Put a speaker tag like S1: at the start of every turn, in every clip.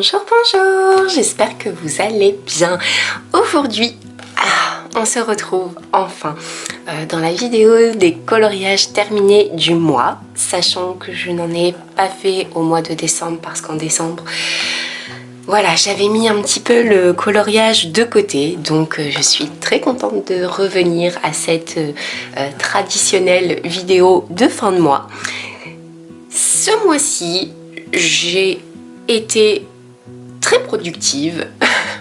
S1: Bonjour, bonjour, j'espère que vous allez bien. Aujourd'hui, on se retrouve enfin dans la vidéo des coloriages terminés du mois, sachant que je n'en ai pas fait au mois de décembre parce qu'en décembre, voilà, j'avais mis un petit peu le coloriage de côté, donc je suis très contente de revenir à cette traditionnelle vidéo de fin de mois. Ce mois-ci, j'ai été très productive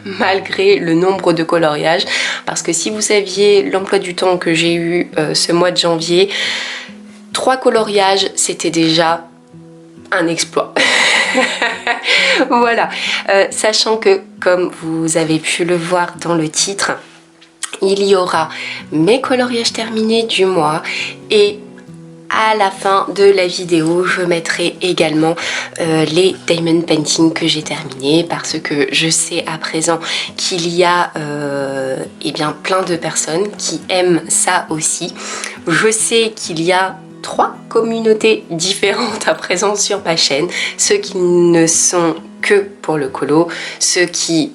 S1: malgré le nombre de coloriages, parce que si vous saviez l'emploi du temps que j'ai eu ce mois de janvier, 3 coloriages, c'était déjà un exploit. Voilà, sachant que comme vous avez pu le voir dans le titre, il y aura mes coloriages terminés du mois et à la fin de la vidéo, je mettrai également les diamond painting que j'ai terminés, parce que je sais à présent qu'il y a eh bien, plein de personnes qui aiment ça aussi. Je sais qu'il y a 3 communautés différentes à présent sur ma chaîne, ceux qui ne sont que pour le colo, ceux qui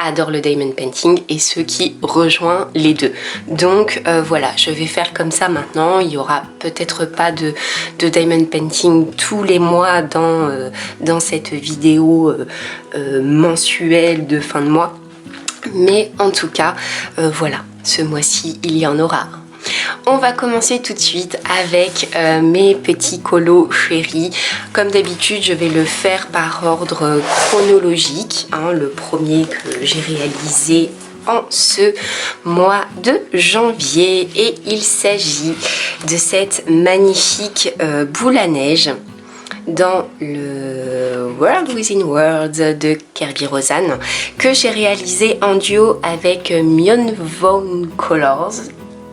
S1: adore le diamond painting et ceux qui rejoignent les deux. Donc voilà, je vais faire comme ça maintenant. Il y aura peut-être pas de diamond painting tous les mois dans cette vidéo mensuelle de fin de mois, mais en tout cas voilà, ce mois-ci il y en aura. On va commencer tout de suite avec mes petits colos chéris. Comme d'habitude, je vais le faire par ordre chronologique. Le premier que j'ai réalisé en ce mois de janvier. Et il s'agit de cette magnifique boule à neige dans le World Within Worlds de Kerby Rosanne, que j'ai réalisé en duo avec Mion Vaughn Colors.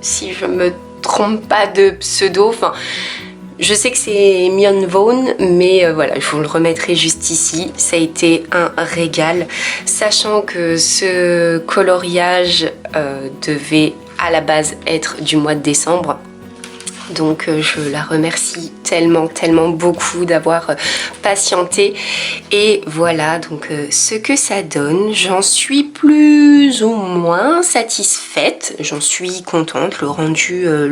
S1: Si je me trompe pas de pseudo, enfin je sais que c'est Mion Vaughn, mais voilà, je vous le remettrai juste ici. Ça a été un régal, sachant que ce coloriage devait à la base être du mois de décembre. Donc je la remercie tellement beaucoup d'avoir patienté. Et voilà donc ce que ça donne. J'en suis plus ou moins satisfaite. J'en suis contente. Le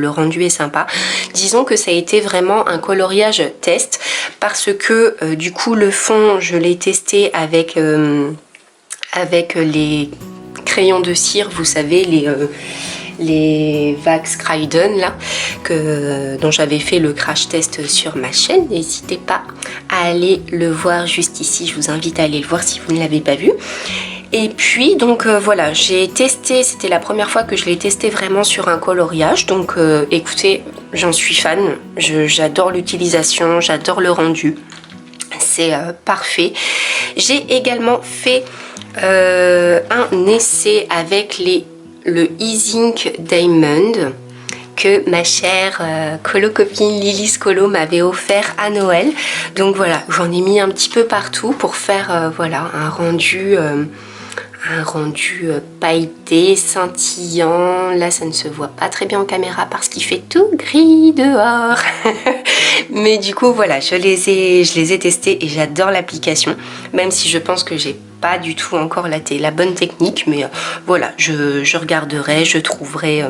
S1: rendu est sympa. Disons que ça a été vraiment un coloriage test, parce que du coup le fond je l'ai testé avec les crayons de cire, vous savez, les Wax Craydon là, dont j'avais fait le crash test sur ma chaîne. N'hésitez pas à aller le voir juste ici, je vous invite à aller le voir si vous ne l'avez pas vu. Et puis donc voilà, j'ai testé, c'était la première fois que je l'ai testé vraiment sur un coloriage, donc écoutez, j'en suis fan, j'adore l'utilisation, j'adore le rendu, c'est parfait. J'ai également fait un essai avec le E-Zinc Diamond que ma chère colo-copine Lily's Colo m'avait offert à Noël. Donc voilà, j'en ai mis un petit peu partout pour faire voilà, un rendu pailleté, scintillant. Là ça ne se voit pas très bien en caméra parce qu'il fait tout gris dehors. Mais du coup voilà, je les ai testés et j'adore l'application, même si je pense que j'ai pas du tout encore la bonne technique, mais voilà, je regarderai, je trouverai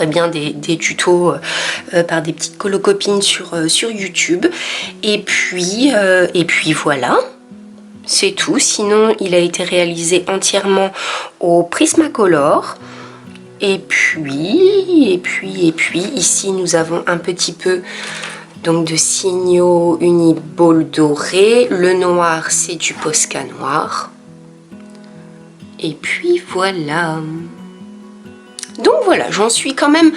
S1: bien des tutos par des petites colo-copines sur YouTube. Et puis voilà, c'est tout. Sinon il a été réalisé entièrement au Prismacolor. Et puis ici nous avons un petit peu donc de signaux uniball doré. Le noir c'est du Posca noir. Et puis voilà. Donc voilà, j'en suis quand même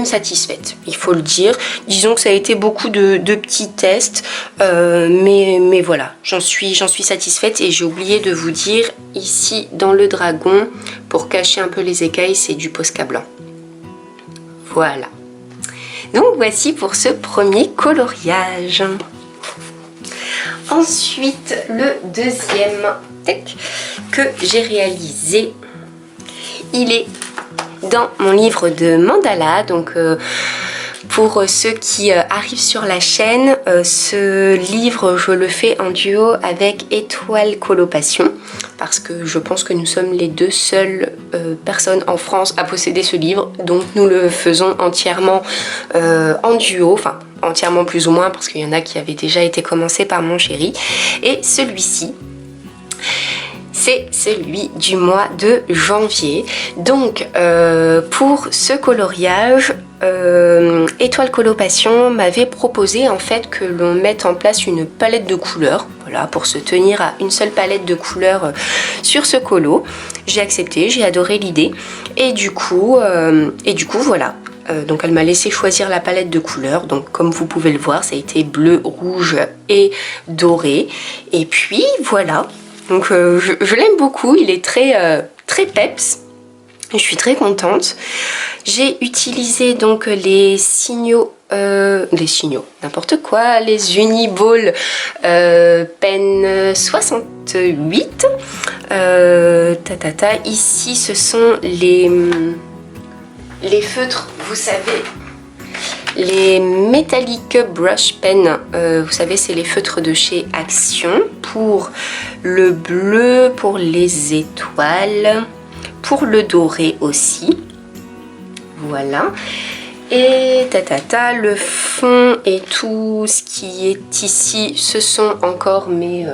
S1: satisfaite, il faut le dire. Disons que ça a été beaucoup de petits tests, mais voilà, j'en suis satisfaite. Et j'ai oublié de vous dire, ici dans le dragon, pour cacher un peu les écailles, c'est du Posca blanc. Voilà. Donc voici pour ce premier coloriage. Ensuite, le deuxième que j'ai réalisé, il est dans mon livre de mandala. Donc Pour ceux qui arrivent sur la chaîne, ce livre je le fais en duo avec Étoile Colopations parce que je pense que nous sommes les deux seules personnes en France à posséder ce livre, donc nous le faisons entièrement en duo, enfin entièrement plus ou moins parce qu'il y en a qui avaient déjà été commencés par mon chéri. Et celui-ci, c'est celui du mois de janvier. Donc pour ce coloriage, Étoile Colopations m'avait proposé en fait que l'on mette en place une palette de couleurs, voilà, pour se tenir à une seule palette de couleurs sur ce colo. J'ai accepté, j'ai adoré l'idée et du coup voilà. Donc elle m'a laissé choisir la palette de couleurs, donc comme vous pouvez le voir ça a été bleu, rouge et doré, et puis voilà, donc je l'aime beaucoup, il est très peps, je suis très contente. J'ai utilisé donc les signaux, n'importe quoi, les Uniball Pen 68, ici ce sont les feutres, vous savez, les Metallic Brush Pen, vous savez, c'est les feutres de chez Action, pour le bleu, pour les étoiles, pour le doré aussi, voilà. Et le fond et tout ce qui est ici, ce sont encore mes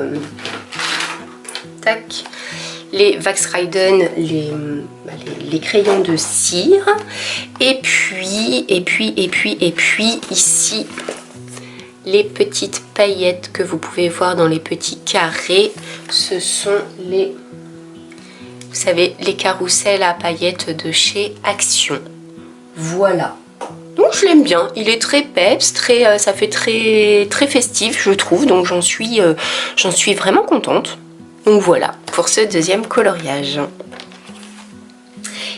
S1: les Vaxryden, les crayons de cire, et puis ici les petites paillettes que vous pouvez voir dans les petits carrés, ce sont les, vous savez, les carousels à paillettes de chez Action. Voilà. Donc je l'aime bien, il est très peps, ça fait très festif je trouve, donc j'en suis vraiment contente. Donc voilà pour ce deuxième coloriage.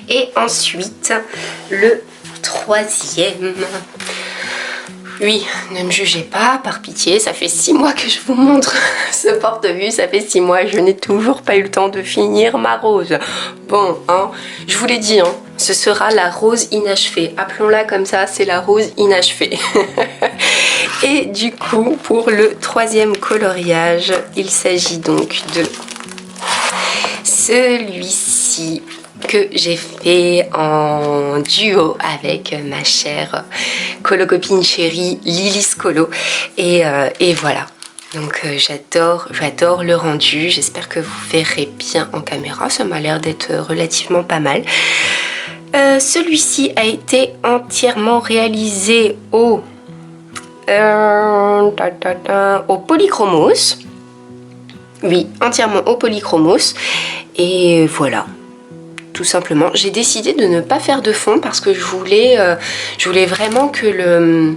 S1: Et ensuite le troisième. Oui, ne me jugez pas, par pitié, ça fait 6 mois que je vous montre ce porte-vue, ça fait 6 mois, je n'ai toujours pas eu le temps de finir ma rose. Bon, hein, je vous l'ai dit, hein, ce sera la rose inachevée, appelons-la comme ça, c'est la rose inachevée. Et du coup, pour le troisième coloriage, il s'agit donc de celui-ci que j'ai fait en duo avec ma chère colo-copine chérie Lilis Colo, et voilà, donc j'adore le rendu, j'espère que vous verrez bien en caméra, ça m'a l'air d'être relativement pas mal. Celui-ci a été entièrement réalisé au polychromos, oui, entièrement au polychromos, et voilà. Tout simplement, j'ai décidé de ne pas faire de fond parce que je voulais vraiment que le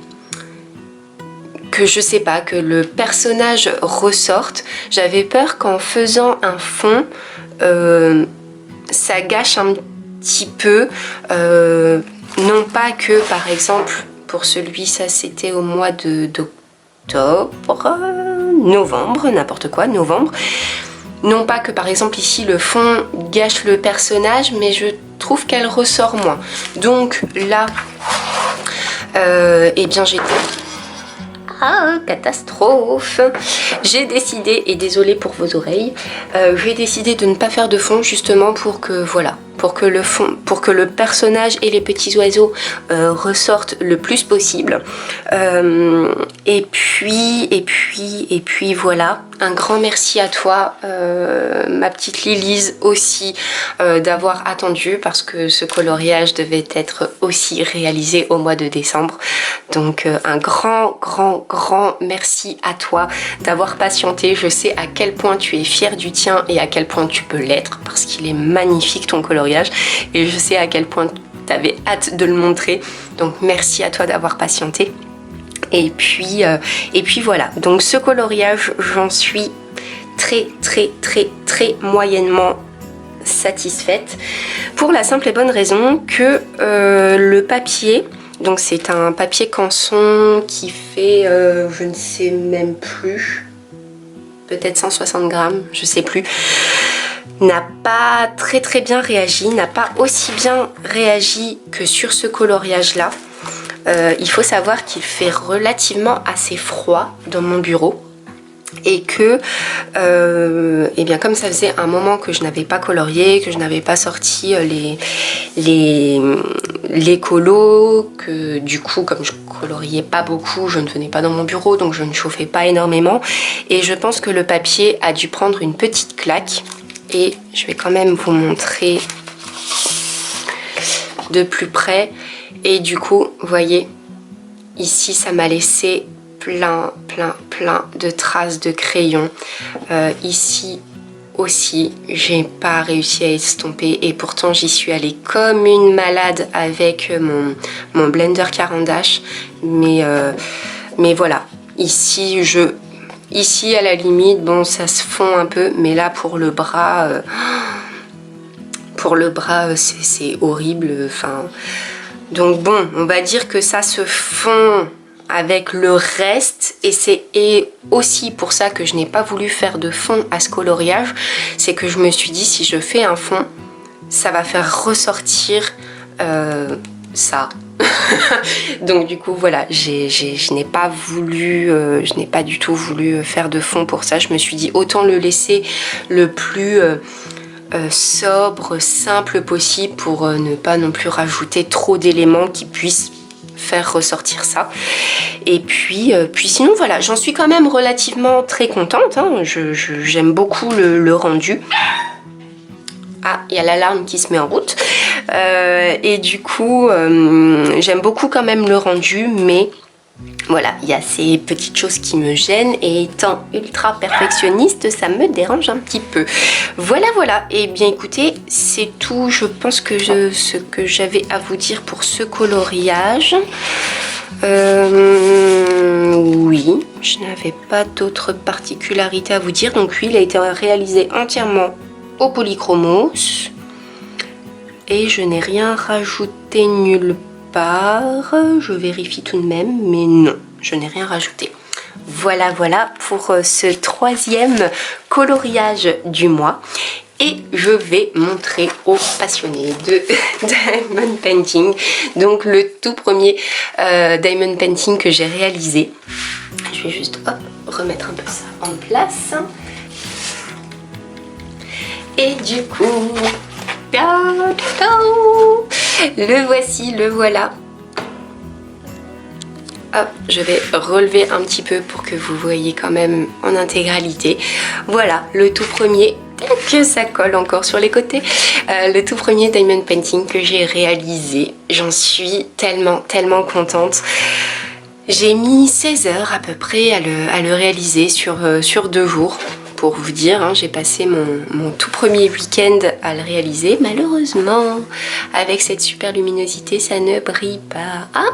S1: personnage ressorte. J'avais peur qu'en faisant un fond, ça gâche un petit peu. Non pas que, par exemple, pour celui, ça c'était au mois d'octobre, novembre, n'importe quoi, novembre. Non pas que par exemple ici le fond gâche le personnage, mais je trouve qu'elle ressort moins. Donc là, eh bien j'étais... Ah, catastrophe! J'ai décidé, et désolée pour vos oreilles, j'ai décidé de ne pas faire de fond justement pour que, voilà, pour que le personnage et les petits oiseaux ressortent le plus possible. Et puis voilà, un grand merci à toi, ma petite Lilise aussi, d'avoir attendu parce que ce coloriage devait être aussi réalisé au mois de décembre. Donc un grand merci à toi d'avoir patienté. Je sais à quel point tu es fière du tien et à quel point tu peux l'être parce qu'il est magnifique ton coloriage, et je sais à quel point tu avais hâte de le montrer. Donc merci à toi d'avoir patienté. Et puis voilà, donc ce coloriage, j'en suis très moyennement satisfaite pour la simple et bonne raison que le papier, donc c'est un papier canson qui fait, je ne sais même plus, peut-être 160 grammes, je sais plus, n'a pas très bien réagi, n'a pas aussi bien réagi que sur ce coloriage là. il faut savoir qu'il fait relativement assez froid dans mon bureau. Et que, et bien comme ça faisait un moment que je n'avais pas colorié, que je n'avais pas sorti les colos, que du coup comme je coloriais pas beaucoup, je ne venais pas dans mon bureau, donc je ne chauffais pas énormément. Et je pense que le papier a dû prendre une petite claque. Et je vais quand même vous montrer de plus près. Et du coup, vous voyez, ici ça m'a laissé plein de traces de crayon. Ici aussi, j'ai pas réussi à estomper et pourtant j'y suis allée comme une malade avec mon blender Caran d'Ache. Mais voilà, ici à la limite, bon ça se fond un peu, mais là pour le bras, c'est horrible. Enfin, donc bon, on va dire que ça se fond avec le reste, et c'est aussi pour ça que je n'ai pas voulu faire de fond à ce coloriage. C'est que je me suis dit, si je fais un fond, ça va faire ressortir ça. Donc du coup voilà, je n'ai pas voulu, je n'ai pas du tout voulu faire de fond pour ça. Je me suis dit autant le laisser le plus sobre, simple possible, pour ne pas non plus rajouter trop d'éléments qui puissent faire ressortir ça. Et puis sinon voilà, j'en suis quand même relativement très contente, hein. J'aime beaucoup le rendu. Ah, il y a l'alarme qui se met en route. Et du coup, j'aime beaucoup quand même le rendu, mais voilà, il y a ces petites choses qui me gênent, et étant ultra perfectionniste, ça me dérange un petit peu. Voilà. Et bien écoutez, c'est tout, je pense que ce que j'avais à vous dire pour ce coloriage. Oui, je n'avais pas d'autres particularités à vous dire. Donc oui, il a été réalisé entièrement au polychromos et je n'ai rien rajouté nulle part. Je vérifie tout de même, mais non, je n'ai rien rajouté. Voilà pour ce troisième coloriage du mois. Et je vais montrer aux passionnés de diamond painting, donc le tout premier diamond painting que j'ai réalisé. Je vais juste remettre un peu ça en place. Et du coup, le voici, le voilà. Hop, je vais relever un petit peu pour que vous voyez quand même en intégralité. Voilà, le tout premier, que ça colle encore sur les côtés, le tout premier diamond painting que j'ai réalisé. J'en suis tellement contente. J'ai mis 16 heures à peu près à le réaliser sur 2 jours. Pour vous dire, hein, j'ai passé mon tout premier week-end à le réaliser. Malheureusement, avec cette super luminosité, ça ne brille pas. Ah,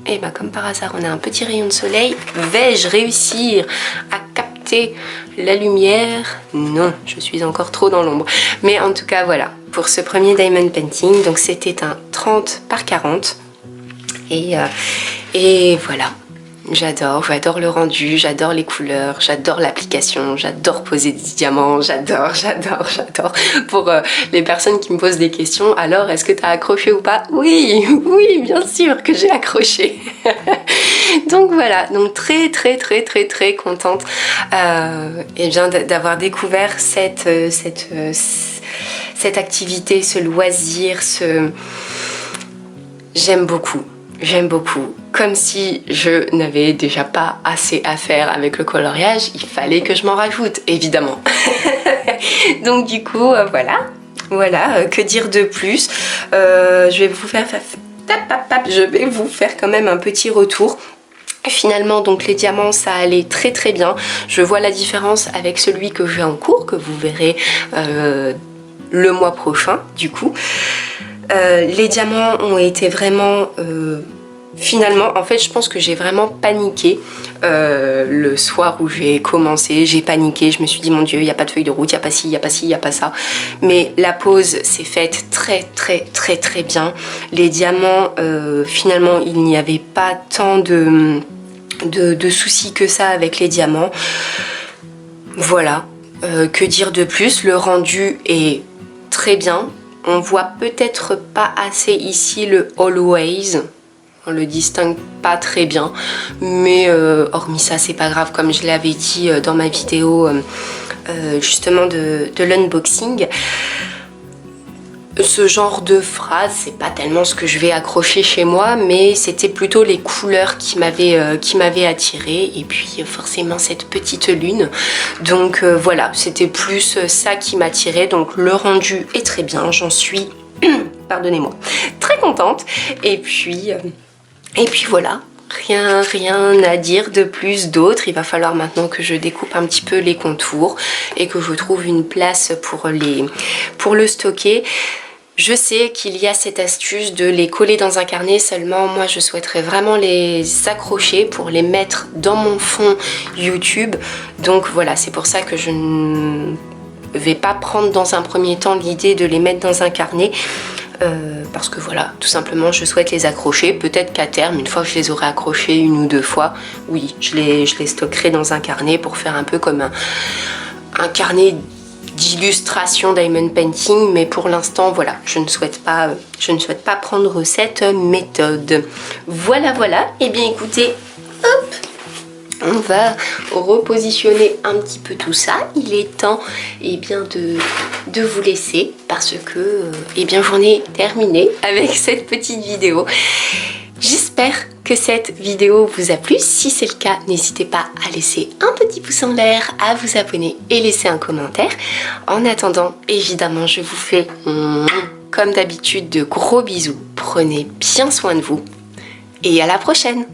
S1: et bah comme par hasard, on a un petit rayon de soleil. Vais-je réussir à capter la lumière? Non, je suis encore trop dans l'ombre. Mais en tout cas, voilà, pour ce premier diamond painting, donc c'était un 30 par 40. Et voilà. J'adore le rendu, j'adore les couleurs, j'adore l'application, j'adore poser des diamants, j'adore. Pour les personnes qui me posent des questions, alors est-ce que tu as accroché ou pas? Oui, bien sûr que j'ai accroché. Donc voilà, donc très contente et bien d'avoir découvert cette activité, ce loisir, J'aime beaucoup. Comme si je n'avais déjà pas assez à faire avec le coloriage, il fallait que je m'en rajoute, évidemment. Donc du coup, voilà, que dire de plus? Je vais vous faire quand même un petit retour. Finalement, donc les diamants, ça allait très bien. Je vois la différence avec celui que j'ai en cours, que vous verrez le mois prochain, du coup. Les diamants ont été vraiment... Finalement, en fait, je pense que j'ai vraiment paniqué le soir où j'ai commencé. J'ai paniqué, je me suis dit, mon Dieu, il n'y a pas de feuille de route, il n'y a pas ci, il n'y a pas ci, il n'y a pas ça. Mais la pose s'est faite très bien. Les diamants, finalement, il n'y avait pas tant de soucis que ça avec les diamants. Voilà, que dire de plus? Le rendu est très bien. On voit peut-être pas assez ici le always. On le distingue pas très bien, mais hormis ça c'est pas grave, comme je l'avais dit dans ma vidéo justement de l'unboxing. Ce genre de phrase, c'est pas tellement ce que je vais accrocher chez moi, mais c'était plutôt les couleurs qui m'avaient attirée, et puis forcément cette petite lune. Donc voilà, c'était plus ça qui m'attirait. Donc le rendu est très bien, j'en suis, pardonnez-moi, très contente. Et puis voilà. Rien à dire de plus d'autre. Il va falloir maintenant que je découpe un petit peu les contours et que je trouve une place pour le stocker. Je sais qu'il y a cette astuce de les coller dans un carnet, seulement moi je souhaiterais vraiment les accrocher pour les mettre dans mon fond YouTube. Donc voilà, c'est pour ça que je ne vais pas prendre dans un premier temps l'idée de les mettre dans un carnet. Parce que voilà, tout simplement je souhaite les accrocher. Peut-être qu'à terme, une fois que je les aurai accrochés une ou deux fois, oui, je les stockerai dans un carnet pour faire un peu comme un carnet d'illustration diamond painting. Mais pour l'instant, voilà, je ne souhaite pas prendre cette méthode. Voilà. Et bien écoutez, hop, on va repositionner un petit peu tout ça. Il est temps de vous laisser parce que j'en ai terminé avec cette petite vidéo. J'espère que cette vidéo vous a plu. Si c'est le cas, n'hésitez pas à laisser un petit pouce en l'air, à vous abonner et laisser un commentaire. En attendant, évidemment, je vous fais comme d'habitude de gros bisous. Prenez bien soin de vous et à la prochaine.